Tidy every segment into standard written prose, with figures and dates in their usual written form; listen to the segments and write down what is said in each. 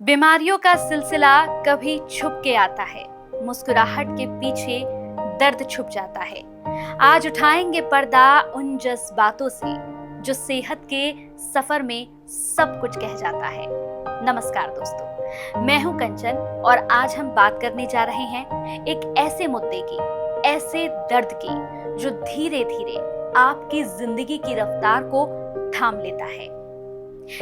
बीमारियों का सिलसिला कभी छुप के आता है, मुस्कुराहट के पीछे दर्द छुप जाता है। आज उठाएंगे पर्दा उन जज्बातों से जो सेहत के सफर में सब कुछ कह जाता है। नमस्कार दोस्तों, मैं हूं कंचन और आज हम बात करने जा रहे हैं एक ऐसे मुद्दे की, ऐसे दर्द की जो धीरे धीरे आपकी जिंदगी की रफ्तार को थाम लेता है।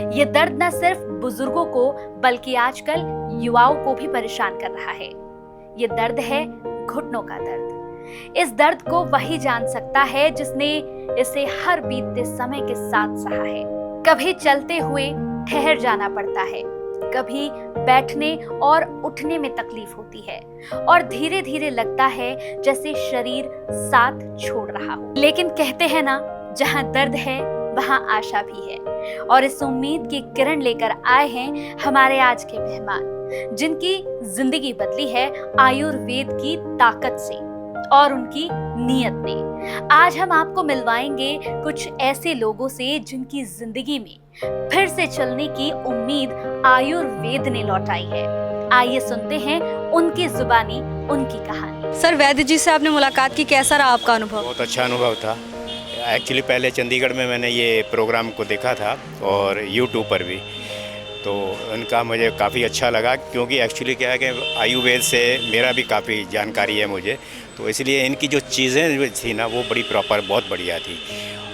ये दर्द न सिर्फ बुजुर्गों को बल्कि आजकल युवाओं को भी परेशान कर रहा है। ये दर्द है घुटनों का दर्द। इस दर्द को वही जान सकता है जिसने इसे हर बीतते समय के साथ सहा है। कभी चलते हुए ठहर जाना पड़ता है, कभी बैठने और उठने में तकलीफ होती है और धीरे धीरे लगता है जैसे शरीर साथ छोड़ रहा हो। लेकिन कहते हैं ना, जहां दर्द है वहां आशा भी है। और इस उम्मीद की किरण लेकर आए हैं हमारे आज के मेहमान, जिनकी जिंदगी बदली है आयुर्वेद की ताकत से और उनकी नीयत ने। आज हम आपको मिलवाएंगे कुछ ऐसे लोगों से जिनकी जिंदगी में फिर से चलने की उम्मीद आयुर्वेद ने लौटाई है। आइए सुनते हैं उनकी जुबानी, उनकी कहानी। सर, वैद्य जी से आपने मुलाकात की, कैसा रहा आपका अनुभव? बहुत अच्छा अनुभव था। एक्चुअली पहले चंडीगढ़ में मैंने ये प्रोग्राम को देखा था और यूट्यूब पर भी, तो उनका मुझे काफ़ी अच्छा लगा क्योंकि एक्चुअली क्या है कि आयुर्वेद से मेरा भी काफ़ी जानकारी है मुझे, तो इसलिए इनकी जो चीज़ें थी ना वो बड़ी प्रॉपर, बहुत बढ़िया थी।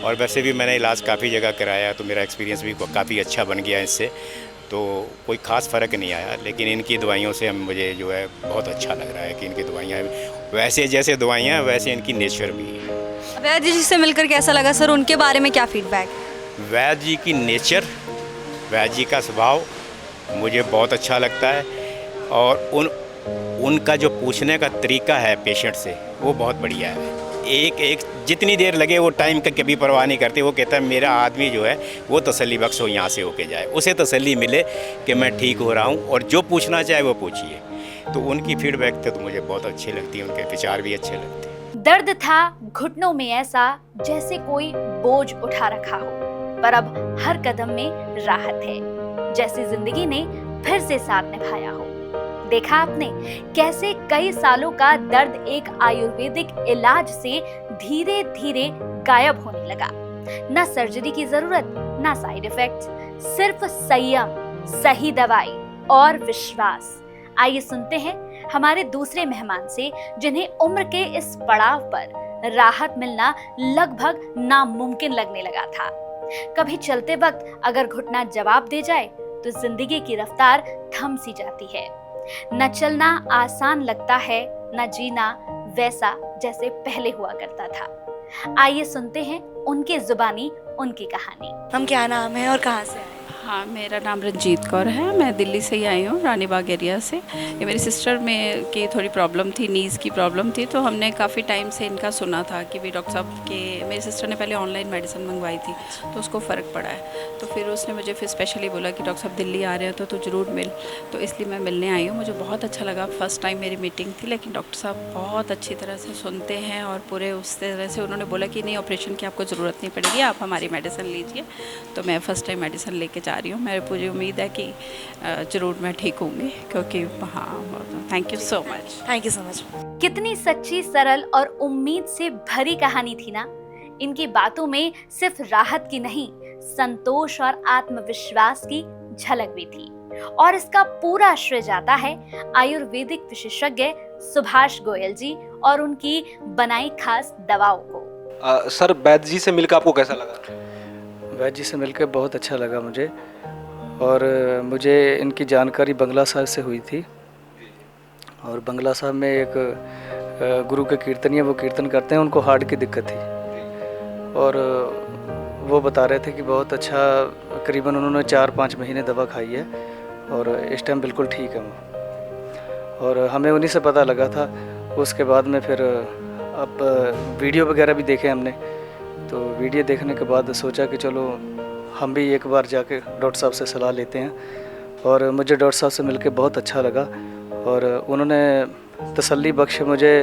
और वैसे भी मैंने इलाज काफ़ी जगह कराया तो मेरा एक्सपीरियंस भी काफ़ी अच्छा बन गया इससे, तो कोई ख़ास फ़र्क नहीं आया। लेकिन इनकी दवाइयों से मुझे जो है बहुत अच्छा लग रहा है कि इनकी दवाइयाँ वैसे जैसे दवाइयाँ वैसे इनकी नेचर भी है। वैद्य जी से मिलकर कैसा लगा सर? उनके बारे में क्या फीडबैक? वैद्य जी की नेचर, वैद्य जी का स्वभाव मुझे बहुत अच्छा लगता है और उनका जो पूछने का तरीका है पेशेंट से वो बहुत बढ़िया है। एक जितनी देर लगे वो टाइम का कभी परवाह नहीं करते। वो कहता है मेरा आदमी जो है वो तसल्ली बख्श हो, यहाँ से होके जाए, उसे तसल्ली मिले कि मैं ठीक हो रहा हूँ और जो पूछना चाहे वो पूछिए। तो उनकी फीडबैक तो मुझे बहुत अच्छी लगती है, उनके विचार भी अच्छे लगते हैं। दर्द था घुटनों में ऐसा जैसे कोई बोझ उठा रखा हो, पर अब हर कदम में राहत है, जैसे जिंदगी ने फिर से साथ निभाया हो। देखा आपने कैसे कई सालों का दर्द एक आयुर्वेदिक इलाज से धीरे धीरे गायब होने लगा। न सर्जरी की जरूरत, न साइड इफेक्ट्स, सिर्फ संयम, सही दवाई और विश्वास। आइए सुनते हैं हमारे दूसरे मेहमान से, जिन्हें उम्र के इस पड़ाव पर राहत मिलना लगभग नामुमकिन लगने लगा था। कभी चलते वक्त अगर घुटना जवाब दे जाए तो जिंदगी की रफ्तार थम सी जाती है। न चलना आसान लगता है, न जीना वैसा जैसे पहले हुआ करता था। आइए सुनते हैं उनकी जुबानी, उनकी कहानी। हम क्या नाम है और कहाँ से आए? हाँ, मेरा नाम रंजीत कौर है। मैं दिल्ली से ही आई हूँ, रानी बाग एरिया से। ये मेरी सिस्टर में की थोड़ी प्रॉब्लम थी, नीज़ की प्रॉब्लम थी, तो हमने काफ़ी टाइम से इनका सुना था कि भाई डॉक्टर साहब के, मेरी सिस्टर ने पहले ऑनलाइन मेडिसिन मंगवाई थी तो उसको फ़र्क पड़ा है। तो फिर उसने मुझे फिर स्पेशली बोला कि डॉक्टर साहब दिल्ली आ रहे हैं तो ज़रूर मिल। तो इसलिए मैं मिलने आई हूँ। मुझे बहुत अच्छा लगा। फ़र्स्ट टाइम मेरी मीटिंग थी, लेकिन डॉक्टर साहब बहुत अच्छी तरह से सुनते हैं और पूरे उस तरह से उन्होंने बोला कि नहीं, ऑपरेशन की आपको ज़रूरत नहीं पड़ेगी, आप हमारी मेडिसिन लीजिए। तो मैं फ़र्स्ट टाइम मेडिसिन लेके जा रही हूँ। मेरी पूरी उम्मीद है कि ज़रूर मैं ठीक होंगी, क्योंकि हाँ, thank you so much. Thank you so much. कितनी सच्ची, सरल और उम्मीद से भरी कहानी थी ना। इनकी बातों में सिर्फ राहत की नहीं, संतोष और आत्मविश्वास की झलक भी थी। और इसका पूरा श्रेय जाता है आयुर्वेदिक विशेषज्ञ सुभाष गोयल जी और उनकी बनाई खास दवाओं को। सर, वैद्य जी से मिलकर आपको कैसा लगा? वैद्य जी से मिलकर बहुत अच्छा लगा मुझे, और मुझे इनकी जानकारी बंगला साहब से हुई थी। और बंगला साहब में एक गुरु के कीर्तनीय, वो कीर्तन करते हैं, उनको हार्ट की दिक्कत थी और वो बता रहे थे कि बहुत अच्छा, करीबन उन्होंने 4-5 महीने दवा खाई है और इस टाइम बिल्कुल ठीक है वो। और हमें उन्हीं से पता लगा था। उसके बाद में फिर अब वीडियो वगैरह भी देखे हमने, तो वीडियो देखने के बाद सोचा कि चलो हम भी एक बार जाके डॉक्टर साहब से सलाह लेते हैं। और मुझे डॉक्टर साहब से मिलके बहुत अच्छा लगा और उन्होंने तसल्ली बख्श मुझे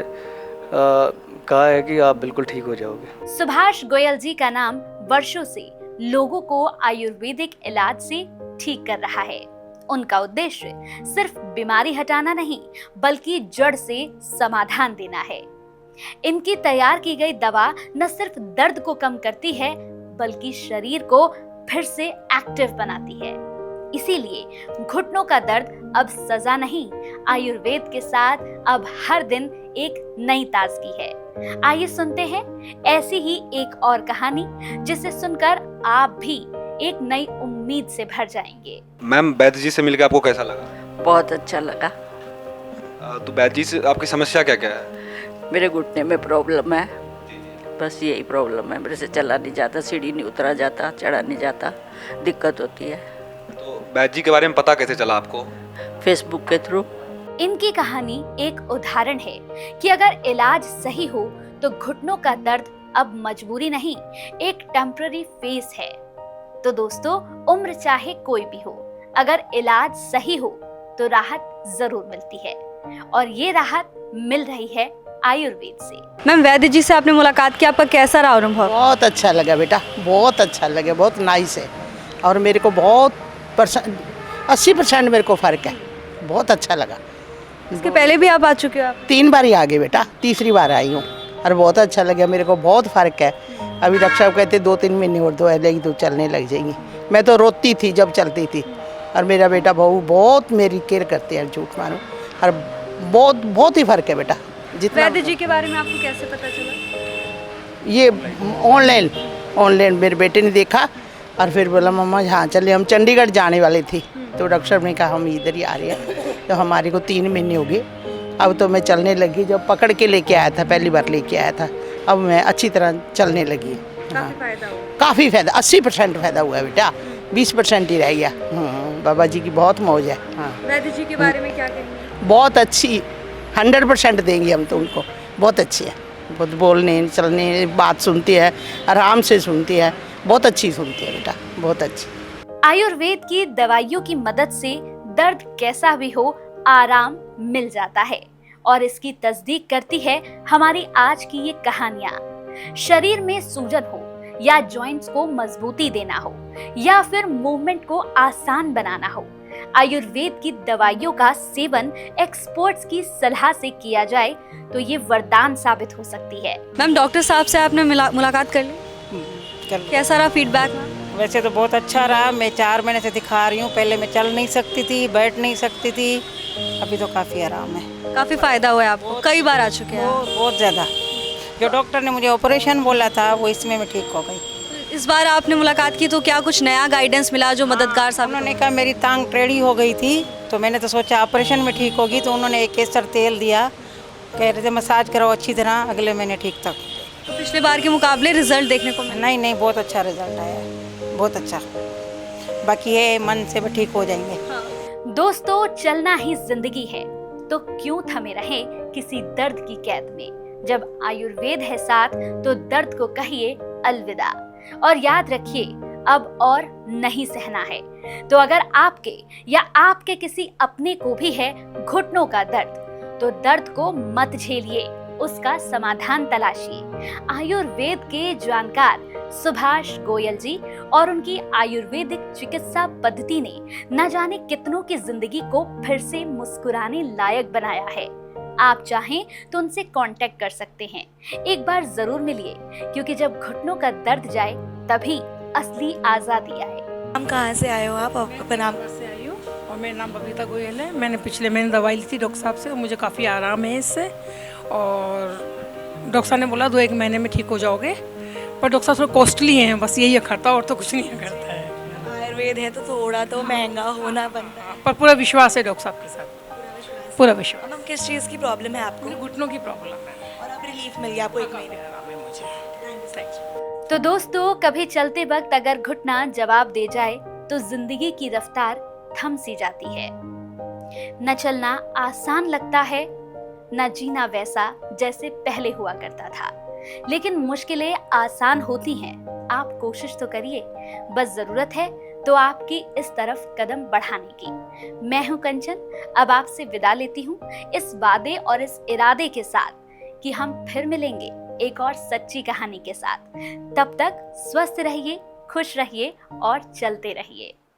कहा है कि आप बिल्कुल ठीक हो जाओगे। सुभाष गोयल जी का नाम वर्षों से लोगों को आयुर्वेदिक इलाज से ठीक कर रहा है उनका उद्देश्य सिर्फ बीमारी हटाना नहीं, बल्कि जड़ से समाधान देना है। इनकी तैयार की गई दवा न सिर्फ दर्द को कम करती है, बल्कि शरीर को फिर से एक्टिव बनाती है। इसीलिए घुटनों का दर्द अब सजा नहीं, आयुर्वेद के साथ अब हर दिन एक नई ताजगी है। आइए सुनते हैं ऐसी ही एक और कहानी, जिसे सुनकर आप भी एक नई उम्मीद से भर जाएंगे। मैम, वैद्य जी से मिलकर आपको कैसा लगा? बहुत अच्छा लगा। तो वैद्य जी से आपकी समस्या क्या क्या है? मेरे घुटने में प्रॉब्लम है, बस यही प्रॉब्लम है। मेरे से चला नहीं जाता, सीढ़ी नहीं उतरा जाता, चढ़ा नहीं जाता, दिक्कत होती है। तो वैद्य जी के बारे में पता कैसे चला आपको? फेसबुक के थ्रू। इनकी कहानी एक उदाहरण है कि अगर इलाज सही हो तो घुटनों का दर्द अब मजबूरी नहीं, एक टेम्पररी फेज है। तो दोस्तों, उम्र चाहे कोई भी हो, अगर इलाज सही हो तो राहत जरूर मिलती है, और ये राहत मिल रही है आयुर्वेद से। मैम, वैद्य जी से आपने मुलाकात की, आपका कैसा रहा अनुभव? बहुत अच्छा लगा बेटा, बहुत अच्छा लगा, बहुत नाइस है। और मेरे को बहुत 80% मेरे को फ़र्क है, बहुत अच्छा लगा। इसके पहले भी आप आ चुके हो? आप 3 बार ही आ गए बेटा, तीसरी बार आई हूँ और बहुत अच्छा लगा, मेरे को बहुत फ़र्क है। अभी डॉक्टर साहब कहते 2-3 महीने और दो लेगी तो चलने लग जाएंगी। मैं तो रोती थी जब चलती थी, और मेरा बेटा बहू बहुत मेरी केयर करते हैं, झूठ मारो, और बहुत ही फ़र्क है बेटा। जितना वैद्य जी के बारे में आपको कैसे पता चला? ये ऑनलाइन मेरे बेटे ने देखा और फिर बोला मम्मा हाँ चलिए। हम चंडीगढ़ जाने वाले थे तो डॉक्टर साहब ने कहा हम इधर ही आ रहे हैं। तो हमारे को 3 महीने हो गए, अब तो मैं चलने लगी। जब पकड़ के लेके आया था, पहली बार लेके आया था, अब मैं अच्छी तरह चलने लगी। हाँ, काफ़ी फ़ायदा, 80% फ़ायदा हुआ है बेटा, 20% ही रह गया। बाबा जी की बहुत मौज है। हाँ, वैद्य जी के बारे में क्या कहेंगे? बहुत अच्छी, 100% देंगे हम तो उनको, बहुत अच्छी है। बहुत बोलने चलने बात सुनती है, आराम से सुनती है, बहुत अच्छी सुनती है बेटा, बहुत अच्छी। आयुर्वेद की दवाइयों की मदद से दर्द कैसा भी हो आराम मिल जाता है, और इसकी तस्दीक करती है हमारी आज की ये कहानियां। शरीर में सूजन हो या जॉइंट्स को मजबूती देना हो या फिर मूवमेंट को आसान बनाना हो, आयुर्वेद की दवाइयों का सेवन एक्सपर्ट्स की सलाह से किया जाए तो ये वरदान साबित हो सकती है। मैम, डॉक्टर साहब से आपने मुलाकात कर ली, कैसा रहा फीडबैक? वैसे तो बहुत अच्छा रहा। मैं 4 महीने से दिखा रही हूँ, पहले मैं चल नहीं सकती थी, बैठ नहीं सकती थी, अभी तो काफ़ी आराम है। काफ़ी फायदा हुआ है आपको? कई बार आ चुके हैं? बहुत ज़्यादा। जो डॉक्टर ने मुझे ऑपरेशन बोला था वो इसमें मैं ठीक हो गई। इस बार आपने मुलाकात की तो क्या कुछ नया गाइडेंस मिला जो मददगार साबित? उन्होंने कहा मेरी टांग टेढ़ी हो गई थी, तो मैंने तो सोचा ऑपरेशन में ठीक होगी, तो उन्होंने एक केसर तेल दिया, कह रहे थे मसाज कराओ अच्छी तरह, अगले महीने ठीक तक। तो पिछले बार के मुकाबले रिजल्ट देखने को मिला? नहीं, बहुत अच्छा रिजल्ट आया, बहुत अच्छा। बाकी ये मन से भी ठीक हो जाएंगे। दोस्तों, चलना ही जिंदगी है, तो क्यों थमे रहे किसी दर्द की कैद में। जब आयुर्वेद है साथ तो दर्द को कहिए अलविदा, और याद रखिए अब और नहीं सहना है। तो अगर आपके या आपके किसी अपने को भी है घुटनों का दर्द, तो दर्द को मत झेलिए, उसका समाधान तलाशिए। आयुर्वेद के जानकार सुभाष गोयल जी और उनकी आयुर्वेदिक चिकित्सा पद्धति ने न जाने कितनों की जिंदगी को फिर से मुस्कुराने लायक बनाया है। आप चाहें तो उनसे कांटेक्ट कर सकते हैं, एक बार जरूर मिलिए, क्योंकि जब घुटनों का दर्द जाए तभी असली आजादी आए। हम कहाँ से आए हो आप? आपका नाम? से आई हूँ और मेरा नाम बबीता गोयल है। मैंने पिछले महीने दवाई ली थी डॉक्टर साहब से, मुझे काफ़ी आराम है इससे, और डॉक्टर साहब ने बोला 2-1 महीने में ठीक हो जाओगे, पर डॉक्टर साहब थोड़ा कॉस्टली हैं, बस यही करता और तो कुछ नहीं करता है। आयुर्वेद है तो थोड़ा तो महंगा होना बनता है, पर पूरा विश्वास है डॉक्टर साहब के साथ, पूरा विश्वास। अब किस चीज़ की प्रॉब्लम है आपको? घुटनों की प्रॉब्लम है, और अब रिलीफ मिल गया आपको 1 महीने? आराम है मुझे। तो दोस्तों, कभी चलते वक्त अगर घुटना जवाब दे जाए तो जिंदगी की रफ्तार थम सी जाती है। न चलना आसान लगता है, न जीना वैसा जैसे पहले हुआ करता था, लेकिन मुश्किलें आसान होती हैं। आप कोशिश तो करिए, बस जरूरत है तो आपकी इस तरफ कदम बढ़ाने की। मैं हूं कंचन, अब आपसे विदा लेती हूं इस वादे और इस इरादे के साथ कि हम फिर मिलेंगे एक और सच्ची कहानी के साथ। तब तक स्वस्थ रहिए, खुश रहिए और चलते रहिए।